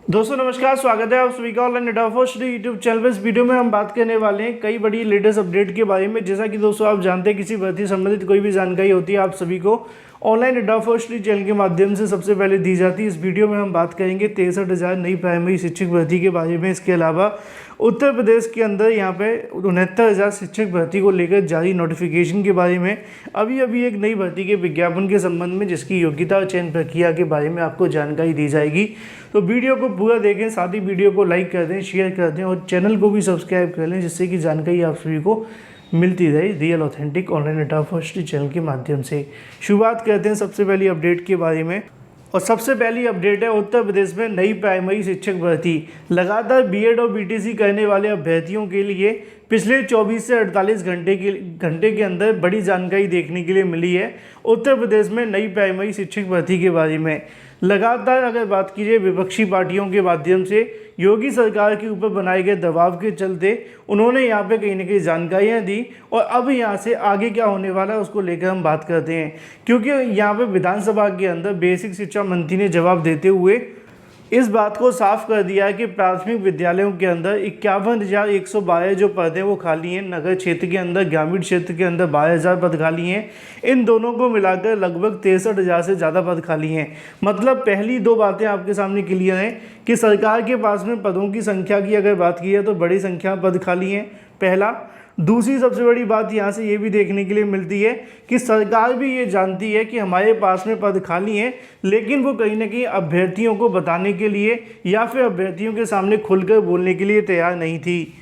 दोस्तों नमस्कार, स्वागत है आप सभी का online data first YouTube channel पर। इस वीडियो में हम बात करने वाले हैं कई बड़ी लेटेस्ट अपडेट के बारे में। जैसा कि दोस्तों आप जानते हैं, किसी भर्ती संबंधित कोई भी जानकारी होती है आप सभी को ऑनलाइन डेटा फर्स्ट चैनल के माध्यम से सबसे पहले दी जाती है। इस वीडियो में हम बात करेंगे 63,000 नई प्राइमरी शिक्षक भर्ती के बारे में। इसके अलावा उत्तर प्रदेश के अंदर यहाँ पे 69,000 शिक्षक भर्ती को लेकर जारी नोटिफिकेशन के बारे में, अभी एक नई भर्ती के विज्ञापन के संबंध में जिसकी योग्यता और चयन प्रक्रिया के बारे में आपको जानकारी दी जाएगी। तो वीडियो को पूरा देखें, साथ ही वीडियो को लाइक कर दें, शेयर कर दें और चैनल को भी सब्सक्राइब कर लें, जिससे कि जानकारी आप सभी को मिलती रहे real authentic online data first channel के माध्यम से। शुरुआत करते हैं सबसे पहली अपडेट के बारे में। और सबसे पहली अपडेट है उत्तर प्रदेश में नई प्राइमरी शिक्षक भर्ती। लगातार बीएड और बीटीसी करने वाले अभ्यर्थियों के लिए पिछले 24 से 48 घंटे के अंदर बड़ी जानकारी देखने के लिए मिली है उत्तर प्रदेश में नई प्राइमरी शिक्षक भर्ती के बारे में। लगातार अगर बात कीजिए विपक्षी पार्टियों के माध्यम से योगी सरकार के ऊपर बनाए गए दबाव के चलते उन्होंने यहाँ पे कहीं ना कहीं जानकारियाँ दी, और अब यहाँ से आगे क्या होने वाला है उसको लेकर हम बात करते हैं। क्योंकि यहाँ पे विधानसभा के अंदर बेसिक शिक्षा मंत्री ने जवाब देते हुए इस बात को साफ कर दिया है कि प्राथमिक विद्यालयों के अंदर 51,112 जो पद हैं वो खाली हैं। नगर क्षेत्र के अंदर, ग्रामीण क्षेत्र के अंदर 12,000 पद खाली हैं। इन दोनों को मिलाकर लगभग 63,000 से ज़्यादा पद खाली हैं। मतलब पहली दो बातें आपके सामने क्लियर हैं कि सरकार के पास में पदों की संख्या की अगर बात की है तो बड़ी संख्या पद खाली हैं, पहला। दूसरी सबसे बड़ी बात यहाँ से ये भी देखने के लिए मिलती है कि सरकार भी ये जानती है कि हमारे पास में पद खाली हैं, लेकिन वो कहीं ना कहीं अभ्यर्थियों को बताने के लिए या फिर अभ्यर्थियों के सामने खुलकर बोलने के लिए तैयार नहीं थी।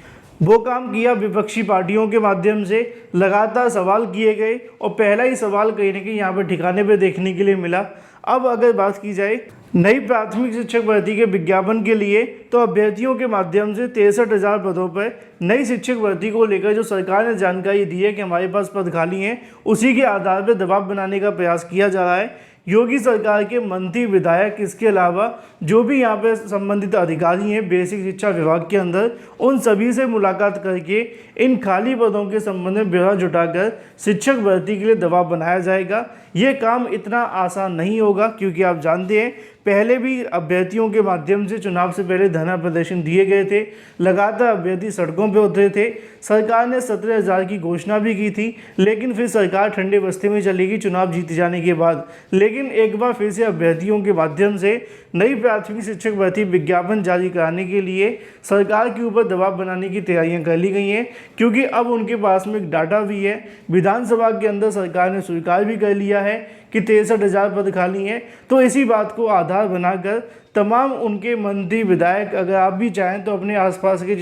वो काम किया विपक्षी पार्टियों के माध्यम से, लगातार सवाल किए गए और पहला ही सवाल कहीं ना कहीं यहाँ पर ठिकाने पर देखने के लिए मिला। अब अगर बात की जाए नई प्राथमिक शिक्षक भर्ती के विज्ञापन के लिए, तो अभ्यर्थियों के माध्यम से 63,000 पदों पर नई शिक्षक भर्ती को लेकर जो सरकार ने जानकारी दी है कि हमारे पास पद खाली हैं, उसी के आधार पर दबाव बनाने का प्रयास किया जा रहा है। योगी सरकार के मंत्री, विधायक, इसके अलावा जो भी यहाँ पे संबंधित अधिकारी हैं बेसिक शिक्षा विभाग के अंदर, उन सभी से मुलाकात करके इन खाली पदों के संबंध में ब्यौरा जुटाकर शिक्षक भर्ती के लिए दबाव बनाया जाएगा। ये काम इतना आसान नहीं होगा, क्योंकि आप जानते हैं पहले भी अभ्यर्थियों के माध्यम से चुनाव से पहले धरना प्रदर्शन दिए गए थे, लगातार अभ्यर्थी सड़कों पर उतरे थे। सरकार ने 17,000 की घोषणा भी की थी, लेकिन फिर सरकार ठंडे बस्ते में चली गई चुनाव जीत जाने के बाद। लेकिन एक बार फिर से अभ्यर्थियों के माध्यम से नई प्राथमिक शिक्षक भर्ती विज्ञापन जारी कराने के लिए सरकार के ऊपर दबाव बनाने की तैयारियां कर ली गई हैं, क्योंकि अब उनके पास में एक डाटा भी है। विधानसभा के अंदर सरकार ने स्वीकार भी कर लिया है कि 63,000 पद खाली हैं। तो इसी बात को आधार बनाकर तमाम उनके मंत्री, विधायक, अगर आप भी चाहें तो अपने आसपास के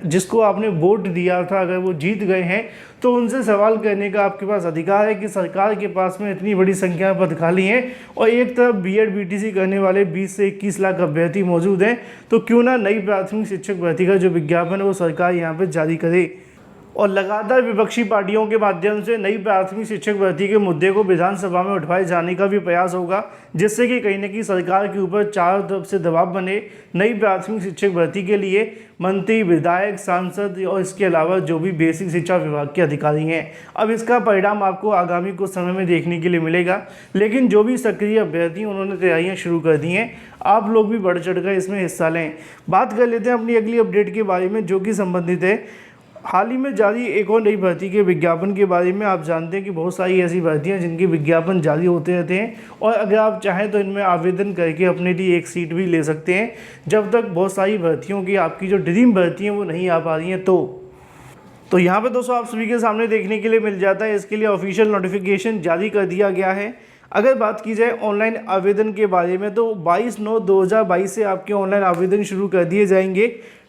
जिसको आपने वोट दिया था, अगर वो जीत गए हैं, तो उनसे सवाल करने का आपके पास अधिकार है कि सरकार के पास में इतनी बड़ी संख्या में पद खाली हैं और एक तरफ बीएड बीटीसी करने वाले 20 से 21 लाख अभ्यर्थी मौजूद हैं, तो क्यों ना नई प्राथमिक शिक्षक भर्ती का जो विज्ञापन है वो सरकार यहाँ पर जारी करे। और लगातार विपक्षी पार्टियों के माध्यम से नई प्राथमिक शिक्षक भर्ती के मुद्दे को विधानसभा में उठाए जाने का भी प्रयास होगा, जिससे कि कहीं ना कहीं सरकार के ऊपर चारों तरफ से दबाव बने नई प्राथमिक शिक्षक भर्ती के लिए मंत्री, विधायक, सांसद और इसके अलावा जो भी बेसिक शिक्षा विभाग के अधिकारी हैं। अब इसका परिणाम आपको आगामी कुछ समय में देखने के लिए मिलेगा, लेकिन जो भी सक्रिय अभ्यर्थी उन्होंने तैयारियाँ शुरू कर दी हैं, आप लोग भी बढ़ चढ़ कर इसमें हिस्सा लें। बात कर लेते हैं अपनी अगली अपडेट के बारे में, जो कि संबंधित है हाल ही में जारी एक और नई भर्ती के विज्ञापन के बारे में। आप जानते हैं कि बहुत सारी ऐसी भर्तियां जिनके विज्ञापन जारी होते रहते हैं, और अगर आप चाहें तो इनमें आवेदन करके अपने लिए एक सीट भी ले सकते हैं, जब तक बहुत सारी भर्तियों की आपकी जो ड्रीम भर्ती हैं वो नहीं आ पा रही हैं। तो यहाँ पे दोस्तों आप सभी के सामने देखने के लिए मिल जाता है। इसके लिए ऑफिशियल नोटिफिकेशन जारी कर दिया गया है। अगर बात की जाए ऑनलाइन आवेदन के बारे में, तो 22/9/2022 से आपके ऑनलाइन आवेदन शुरू कर दिए जाएंगे।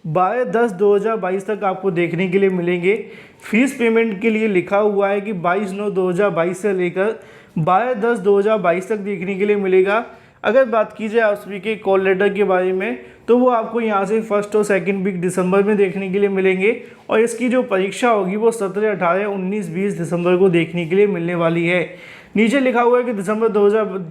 12/10/2022 तक आपको देखने के लिए मिलेंगे। फीस पेमेंट के लिए लिखा हुआ है कि 22/9/2022 से लेकर 12/10/2022 तक देखने के लिए मिलेगा। अगर बात की जाए आप सभी के कॉल लेटर के बारे में, तो वो आपको यहाँ से 1 और 2 वीक दिसंबर में देखने के लिए मिलेंगे, और इसकी जो परीक्षा होगी वो 17, 18, 19, 20 दिसंबर को देखने के लिए मिलने वाली है। नीचे लिखा हुआ है कि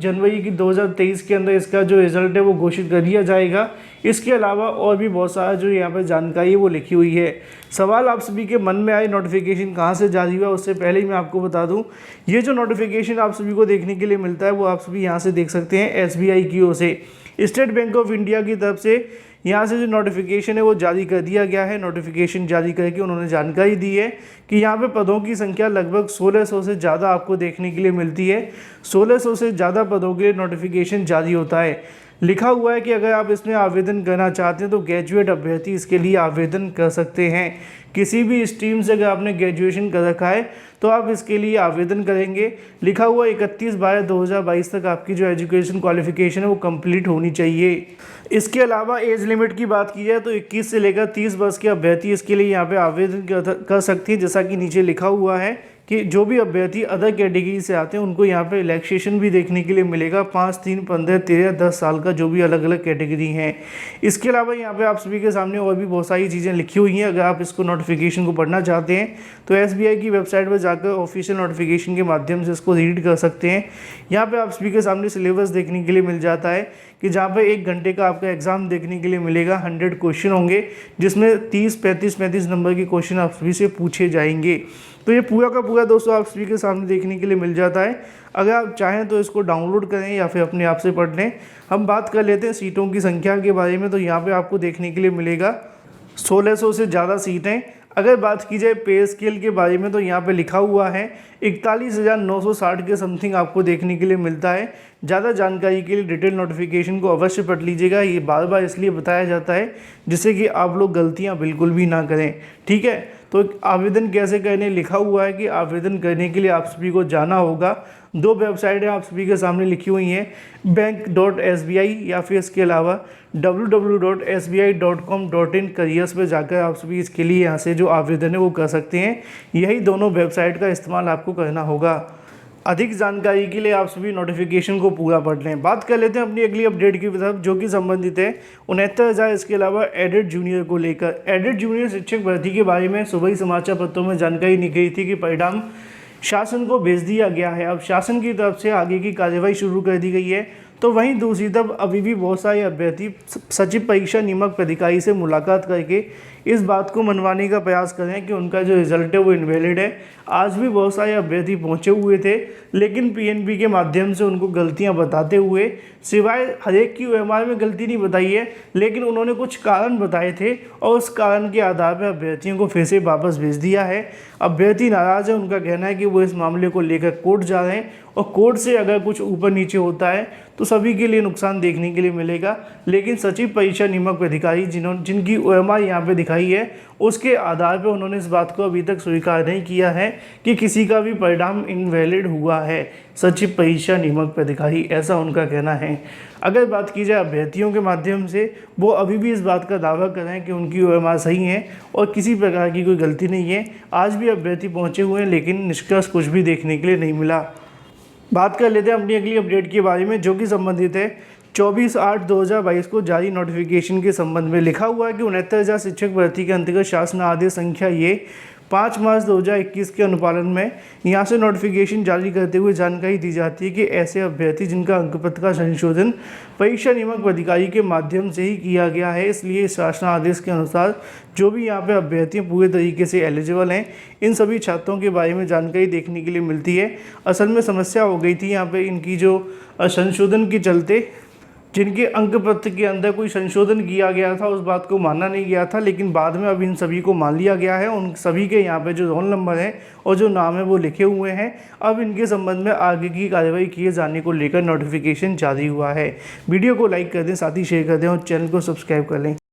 जनवरी की 2023 के अंदर इसका जो रिजल्ट है वो घोषित कर दिया जाएगा। इसके अलावा और भी बहुत सारा जो यहाँ पर जानकारी है वो लिखी हुई है। सवाल आप सभी के मन में आए नोटिफिकेशन कहाँ से जारी हुआ, उससे पहले ही मैं आपको बता दूँ, ये जो नोटिफिकेशन आप सभी को देखने के लिए मिलता है वो आप सभी यहाँ से देख सकते हैं, SBI की ओर से। स्टेट बैंक ऑफ इंडिया की तरफ से यहाँ से जो नोटिफिकेशन है वो जारी कर दिया गया है। नोटिफिकेशन जारी करके उन्होंने जानकारी दी है कि यहाँ पे पदों की संख्या लगभग 1600 से ज़्यादा आपको देखने के लिए मिलती है। 1600 से ज़्यादा पदों के लिए नोटिफिकेशन जारी होता है। लिखा हुआ है कि अगर आप इसमें आवेदन करना चाहते हैं तो ग्रेजुएट अभ्यर्थी इसके लिए आवेदन कर सकते हैं। किसी भी स्ट्रीम से अगर आपने ग्रेजुएशन कर रखा है तो आप इसके लिए आवेदन करेंगे। लिखा हुआ 31/12/2022 तक आपकी जो एजुकेशन क्वालिफिकेशन है वो कंप्लीट होनी चाहिए। इसके अलावा एज लिमिट की बात की जाए तो 21 से लेकर 30 वर्ष के अभ्यर्थी इसके लिए यहाँ पे आवेदन कर सकते हैं। जैसा कि नीचे लिखा हुआ है कि जो भी अभ्यर्थी अदर कैटेगरी से आते हैं उनको यहाँ पे रिलैक्सेशन भी देखने के लिए मिलेगा। 5, 3, 15, 13, 10 साल का जो भी अलग अलग कैटेगरी हैं। इसके अलावा यहाँ पे आप सभी के सामने और भी बहुत सारी चीज़ें लिखी हुई हैं। अगर आप इसको नोटिफिकेशन को पढ़ना चाहते हैं तो SBI की वेबसाइट पर जाकर ऑफिशियल नोटिफिकेशन के माध्यम से इसको रीड कर सकते हैं। यहाँ पर आप सभी के सामने सिलेबस देखने के लिए मिल जाता है कि जहाँ पे 1 घंटे का आपका एग्ज़ाम देखने के लिए मिलेगा। 100 क्वेश्चन होंगे जिसमें 30, 35 नंबर के क्वेश्चन आप सभी से पूछे जाएंगे। तो ये पूरा का पूरा दोस्तों आप सभी के सामने देखने के लिए मिल जाता है। अगर आप चाहें तो इसको डाउनलोड करें या फिर अपने आप से पढ़ लें। हम बात कर लेते हैं सीटों की संख्या के बारे में। तो यहाँ पे आपको देखने के लिए मिलेगा 1600 से ज़्यादा सीटें। अगर बात की जाए पे स्केल के बारे में तो यहाँ पे लिखा हुआ है 41,960 के समथिंग आपको देखने के लिए मिलता है। ज़्यादा जानकारी के लिए डिटेल नोटिफिकेशन को अवश्य पढ़ लीजिएगा। ये बार बार इसलिए बताया जाता है जिससे कि आप लोग गलतियाँ बिल्कुल भी ना करें, ठीक है। तो आवेदन कैसे करने लिखा हुआ है कि आवेदन करने के लिए आप सभी को जाना होगा। 2 वेबसाइटें आप सभी के सामने लिखी हुई हैं, bank.sbi या फिर इसके अलावा www.sbi.com.in करियर्स पे जाकर आप सभी इसके लिए यहाँ से जो आवेदन है वो कर सकते हैं। यही दोनों वेबसाइट का इस्तेमाल आपको करना होगा। अधिक जानकारी के लिए आप सभी नोटिफिकेशन को पूरा पढ़ लें। बात कर लेते हैं अपनी अगली अपडेट की तरफ जो कि संबंधित है 69,000 इसके अलावा एडेड जूनियर को लेकर। एडेड जूनियर शिक्षक भर्ती के बारे में सुबह ही समाचार पत्रों में जानकारी निकली थी कि परिणाम शासन को भेज दिया गया है। अब शासन की तरफ से आगे की कार्यवाही शुरू कर दी गई है। तो वहीं दूसरी तरफ अभी भी बहुत सारे अभ्यर्थी सचिव परीक्षा नियामक अधिकारी से मुलाकात करके इस बात को मनवाने का प्रयास कर रहे हैं कि उनका जो रिजल्ट है वो इनवैलिड है। आज भी बहुत सारे अभ्यर्थी पहुंचे हुए थे लेकिन PNB के माध्यम से उनको गलतियां बताते हुए, सिवाय हर एक की OMR में गलती नहीं बताई है लेकिन उन्होंने कुछ कारण बताए थे और उस कारण के आधार पर अभ्यर्थियों को फिर से वापस भेज दिया है। अभ्यर्थी नाराज़ है। उनका कहना है कि वो इस मामले को लेकर कोर्ट जा रहे हैं और कोर्ट से अगर कुछ ऊपर नीचे होता है तो सभी के लिए नुकसान देखने के लिए मिलेगा। लेकिन सचिव परीक्षा नियामक अधिकारी जिनकी OMR यहाँ पे दिखाई है उसके आधार पर उन्होंने इस बात को अभी तक स्वीकार नहीं किया है कि किसी का भी परिणाम इनवैलिड हुआ है। सचिव परीक्षा नियामक अधिकारी, ऐसा उनका कहना है। अगर बात की जाए अभ्यर्थियों के माध्यम से, वो अभी भी इस बात का दावा कर रहे हैं कि उनकी OMR सही है और किसी प्रकार की कोई गलती नहीं है। आज भी अभ्यर्थी पहुँचे हुए हैं लेकिन निष्कर्ष कुछ भी देखने के लिए नहीं मिला। बात कर लेते हैं अपनी अगली अपडेट के बारे में जो कि संबंधित है 24/8/2022 को जारी नोटिफिकेशन के संबंध में। लिखा हुआ है कि 69,000 शिक्षक भर्ती के अंतर्गत शासन आदेश संख्या ये 5 मार्च 2021 के अनुपालन में यहाँ से नोटिफिकेशन जारी करते हुए जानकारी दी जाती है कि ऐसे अभ्यर्थी जिनका अंकपत्र का संशोधन परीक्षा नियामक अधिकारी के माध्यम से ही किया गया है, इसलिए इस शासन आदेश के अनुसार जो भी यहाँ पे अभ्यर्थी पूरे तरीके से एलिजिबल हैं, इन सभी छात्रों के बारे में जानकारी देखने के लिए मिलती है। असल में समस्या हो गई थी यहाँ पे इनकी जो संशोधन के चलते, जिनके अंक पत्र के अंदर कोई संशोधन किया गया था उस बात को माना नहीं गया था, लेकिन बाद में अब इन सभी को मान लिया गया है। उन सभी के यहाँ पे जो रोल नंबर है और जो नाम है वो लिखे हुए हैं। अब इनके संबंध में आगे की कार्रवाई किए जाने को लेकर नोटिफिकेशन जारी हुआ है। वीडियो को लाइक कर दें, साथ ही शेयर कर दें और चैनल को सब्सक्राइब कर लें।